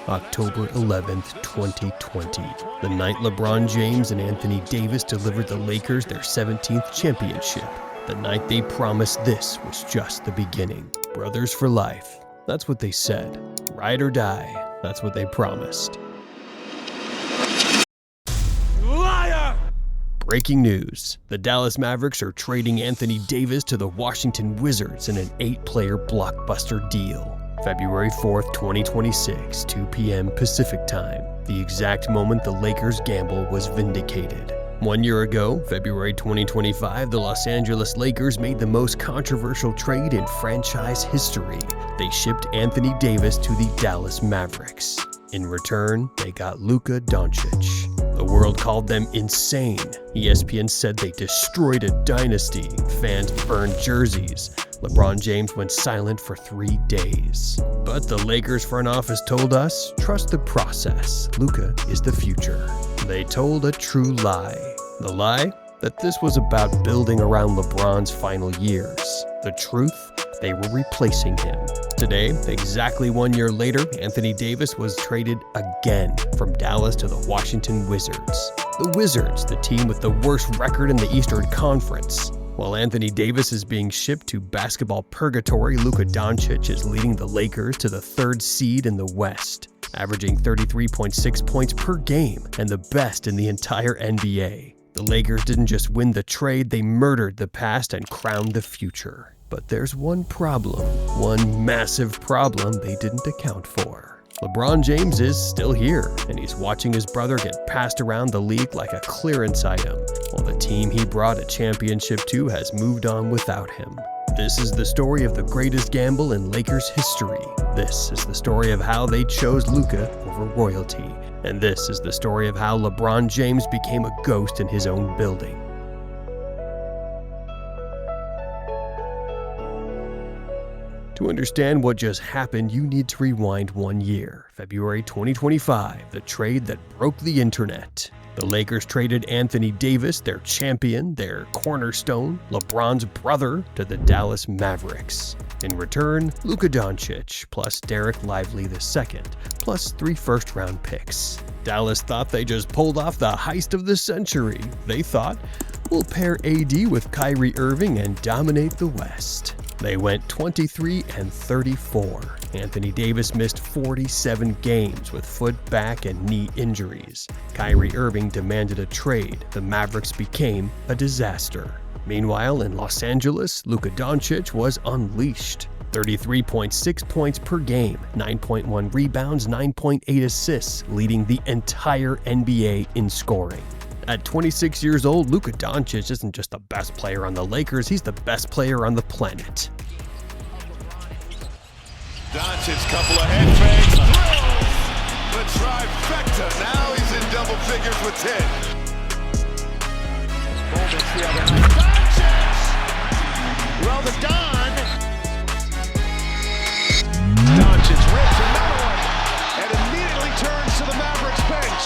October 11th, 2020, the night LeBron James and Anthony Davis delivered the Lakers their 17th championship. The night they promised this was just the beginning. Brothers for life, that's what they said. Ride or die, that's what they promised. Liar! Breaking news, the Dallas Mavericks are trading Anthony Davis to the Washington Wizards in an 8-player blockbuster deal. February 4th, 2026, 2 p.m. Pacific Time, the exact moment the Lakers' gamble was vindicated. 1 year ago, February 2025, the Los Angeles Lakers made the most controversial trade in franchise history. They shipped Anthony Davis to the Dallas Mavericks. In return, they got Luka Doncic. The world called them insane. ESPN said they destroyed a dynasty. Fans burned jerseys. LeBron James went silent for 3 days. But the Lakers front office told us, trust the process. Luka is the future. They told a true lie. The lie? That this was about building around LeBron's final years. The truth? They were replacing him. Today, exactly 1 year later, Anthony Davis was traded again from Dallas to the Washington Wizards. The Wizards, the team with the worst record in the Eastern Conference. While Anthony Davis is being shipped to basketball purgatory, Luka Doncic is leading the Lakers to the 3rd seed in the West, averaging 33.6 points per game and the best in the entire NBA. The Lakers didn't just win the trade, they murdered the past and crowned the future. But there's one problem, one massive problem they didn't account for. LeBron James is still here, and he's watching his brother get passed around the league like a clearance item, while the team he brought a championship to has moved on without him. This is the story of the greatest gamble in Lakers history. This is the story of how they chose Luka over royalty. And this is the story of how LeBron James became a ghost in his own building. To understand what just happened, you need to rewind 1 year. February 2025, the trade that broke the internet. The Lakers traded Anthony Davis, their champion, their cornerstone, LeBron's brother, to the Dallas Mavericks. In return, Luka Doncic, plus Derek Lively II, plus 3 first-round picks. Dallas thought they just pulled off the heist of the century. They thought, we'll pair AD with Kyrie Irving and dominate the West. They went 23-34. Anthony Davis missed 47 games with foot, back, and knee injuries. Kyrie Irving demanded a trade. The Mavericks became a disaster. Meanwhile, in Los Angeles, Luka Doncic was unleashed. 33.6 points per game, 9.1 rebounds, 9.8 assists, leading the entire NBA in scoring. At 26 years old, Luka Doncic isn't just the best player on the Lakers, he's the best player on the planet. Doncic, couple of head fakes, the trifecta, now he's in double figures with 10. Doncic! Well, the Don. Doncic rips another one, and immediately turns to the Mavericks bench.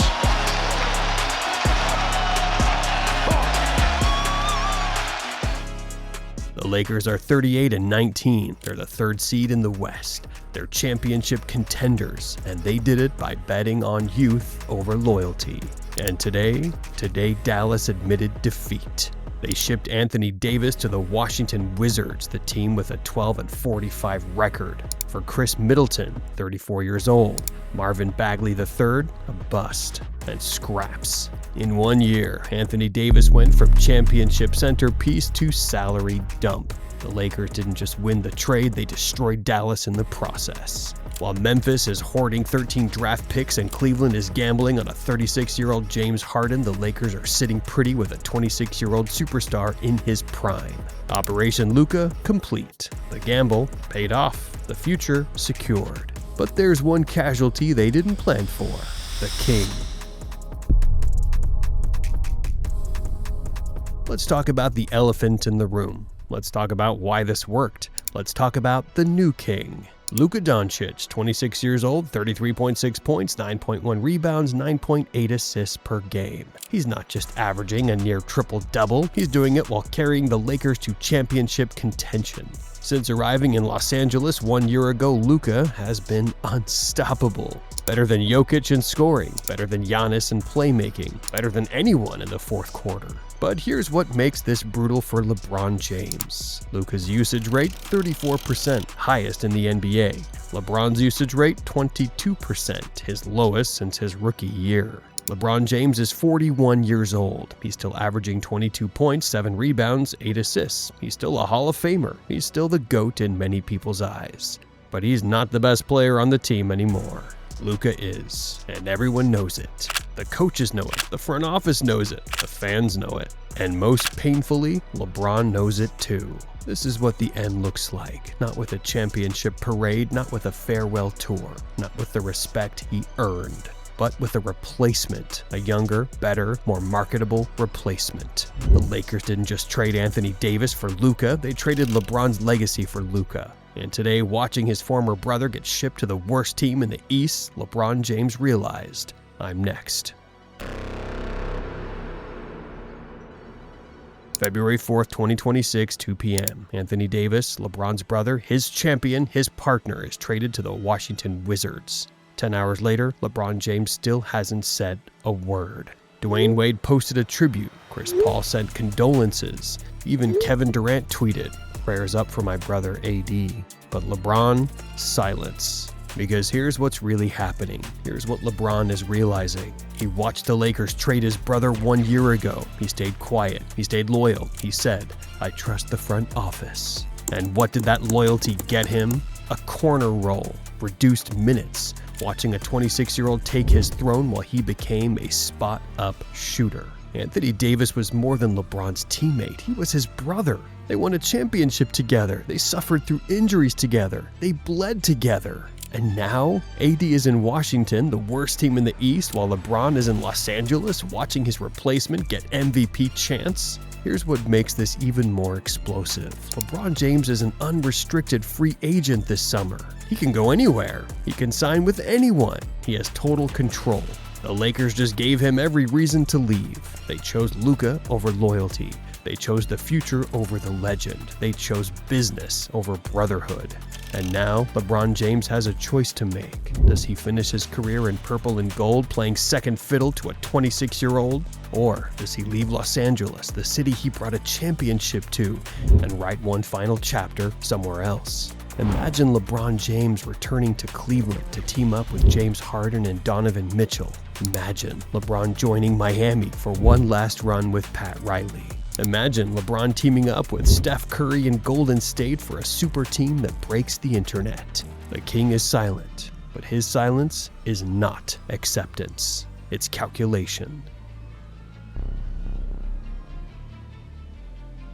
The Lakers are 38-19. They're the 3rd seed in the West. They're championship contenders, and they did it by betting on youth over loyalty. And today Dallas admitted defeat. They shipped Anthony Davis to the Washington Wizards, the team with a 12-45 record. For Chris Middleton, 34 years old, Marvin Bagley III, a bust, and scraps. In 1 year, Anthony Davis went from championship centerpiece to salary dump. The Lakers didn't just win the trade, they destroyed Dallas in the process. While Memphis is hoarding 13 draft picks and Cleveland is gambling on a 36-year-old James Harden, the Lakers are sitting pretty with a 26-year-old superstar in his prime. Operation Luka complete. The gamble paid off. The future secured. But there's one casualty they didn't plan for. The king. Let's talk about the elephant in the room. Let's talk about why this worked. Let's talk about the new king. Luka Doncic, 26 years old, 33.6 points, 9.1 rebounds, 9.8 assists per game. He's not just averaging a near triple-double, he's doing it while carrying the Lakers to championship contention. Since arriving in Los Angeles 1 year ago, Luka has been unstoppable. Better than Jokic in scoring, better than Giannis in playmaking, better than anyone in the fourth quarter. But here's what makes this brutal for LeBron James. Luka's usage rate, 34%, highest in the NBA. LeBron's usage rate, 22%, his lowest since his rookie year. LeBron James is 41 years old. He's still averaging 22 points, 7 rebounds, 8 assists. He's still a Hall of Famer. He's still the GOAT in many people's eyes. But he's not the best player on the team anymore. Luka is, and everyone knows it. The coaches know it, the front office knows it, the fans know it, and most painfully, LeBron knows it too. This is what the end looks like, not with a championship parade, not with a farewell tour, not with the respect he earned, but with a replacement, a younger, better, more marketable replacement. The Lakers didn't just trade Anthony Davis for Luka, they traded LeBron's legacy for Luka. And today, watching his former brother get shipped to the worst team in the East, LeBron James realized, I'm next. February 4th, 2026, 2 p.m. Anthony Davis, LeBron's brother, his champion, his partner, is traded to the Washington Wizards. 10 hours later, LeBron James still hasn't said a word. Dwayne Wade posted a tribute. Chris Paul sent condolences. Even Kevin Durant tweeted, "Prayers up for my brother AD." But LeBron, silence. Because here's what's really happening. Here's what LeBron is realizing. He watched the Lakers trade his brother 1 year ago. He stayed quiet. He stayed loyal. He said, I trust the front office. And what did that loyalty get him? A corner role, reduced minutes, watching a 26-year-old take his throne while he became a spot-up shooter. Anthony Davis was more than LeBron's teammate. He was his brother. They won a championship together. They suffered through injuries together. They bled together. And now, AD is in Washington, the worst team in the East, while LeBron is in Los Angeles watching his replacement get MVP chance. Here's what makes this even more explosive. LeBron James is an unrestricted free agent this summer. He can go anywhere. He can sign with anyone. He has total control. The Lakers just gave him every reason to leave. They chose Luka over loyalty. They chose the future over the legend. They chose business over brotherhood. And now, LeBron James has a choice to make. Does he finish his career in purple and gold playing second fiddle to a 26-year-old? Or does he leave Los Angeles, the city he brought a championship to, and write one final chapter somewhere else? Imagine LeBron James returning to Cleveland to team up with James Harden and Donovan Mitchell. Imagine LeBron joining Miami for one last run with Pat Riley. Imagine LeBron teaming up with Steph Curry in Golden State for a super team that breaks the internet. The king is silent, but his silence is not acceptance. It's calculation.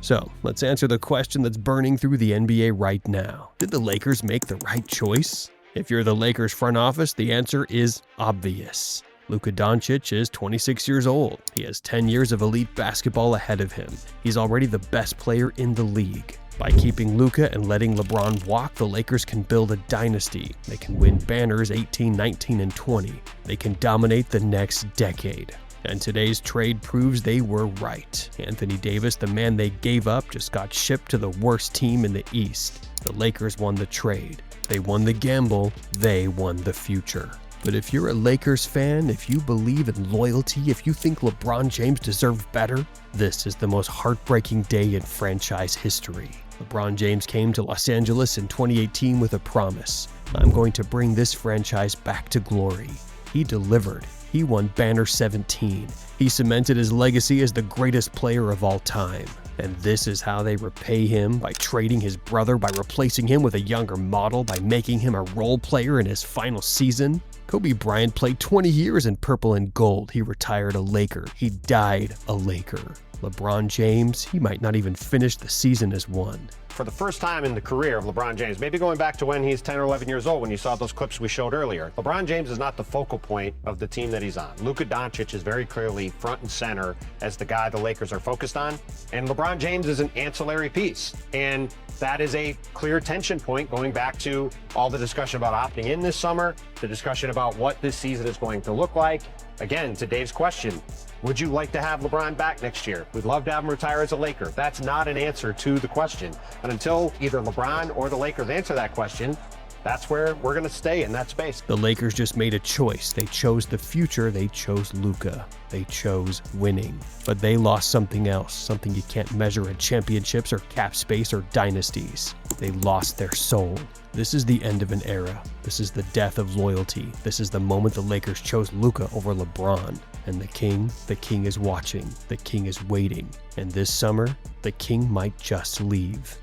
So, let's answer the question that's burning through the NBA right now. Did the Lakers make the right choice? If you're the Lakers front office, the answer is obvious. Luka Doncic is 26 years old. He has 10 years of elite basketball ahead of him. He's already the best player in the league. By keeping Luka and letting LeBron walk, the Lakers can build a dynasty. They can win banners 18, 19, and 20. They can dominate the next decade. And today's trade proves they were right. Anthony Davis, the man they gave up, just got shipped to the worst team in the East. The Lakers won the trade. They won the gamble. They won the future. But if you're a Lakers fan, if you believe in loyalty, if you think LeBron James deserved better, this is the most heartbreaking day in franchise history. LeBron James came to Los Angeles in 2018 with a promise. I'm going to bring this franchise back to glory. He delivered. He won Banner 17. He cemented his legacy as the greatest player of all time. And this is how they repay him, by trading his brother, by replacing him with a younger model, by making him a role player in his final season. Kobe Bryant played 20 years in purple and gold. He retired a Laker. He died a Laker. LeBron James, he might not even finish the season as one. For the first time in the career of LeBron James, maybe going back to when he's 10 or 11 years old, when you saw those clips we showed earlier, LeBron James is not the focal point of the team that he's on. Luka Doncic is very clearly front and center as the guy the Lakers are focused on, and LeBron James is an ancillary piece. And that is a clear tension point going back to all the discussion about opting in this summer, the discussion about what this season is going to look like. Again, to Dave's question, would you like to have LeBron back next year? We'd love to have him retire as a Laker. That's not an answer to the question. And until either LeBron or the Lakers answer that question, that's where we're going to stay, in that space. The Lakers just made a choice. They chose the future. They chose Luka. They chose winning. But they lost something else, something you can't measure in championships or cap space or dynasties. They lost their soul. This is the end of an era. This is the death of loyalty. This is the moment the Lakers chose Luka over LeBron. And the king is watching. The king is waiting. And this summer, the king might just leave.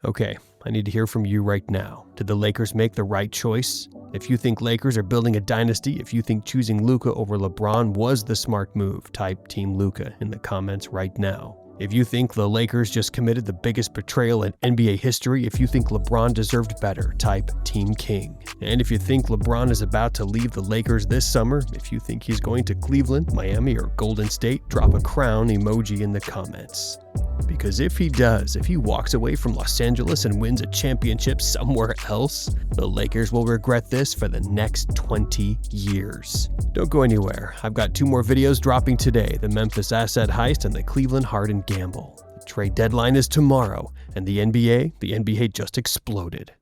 Okay, I need to hear from you right now. Did the Lakers make the right choice? If you think Lakers are building a dynasty, if you think choosing Luka over LeBron was the smart move, type Team Luka in the comments right now. If you think the Lakers just committed the biggest betrayal in NBA history, if you think LeBron deserved better, type Team King. And if you think LeBron is about to leave the Lakers this summer, if you think he's going to Cleveland, Miami, or Golden State, drop a crown emoji in the comments. Because if he does, if he walks away from Los Angeles and wins a championship somewhere else, the Lakers will regret this for the next 20 years. Don't go anywhere. I've got 2 more videos dropping today, the Memphis asset heist and the Cleveland Harden gamble. The trade deadline is tomorrow, and the NBA just exploded.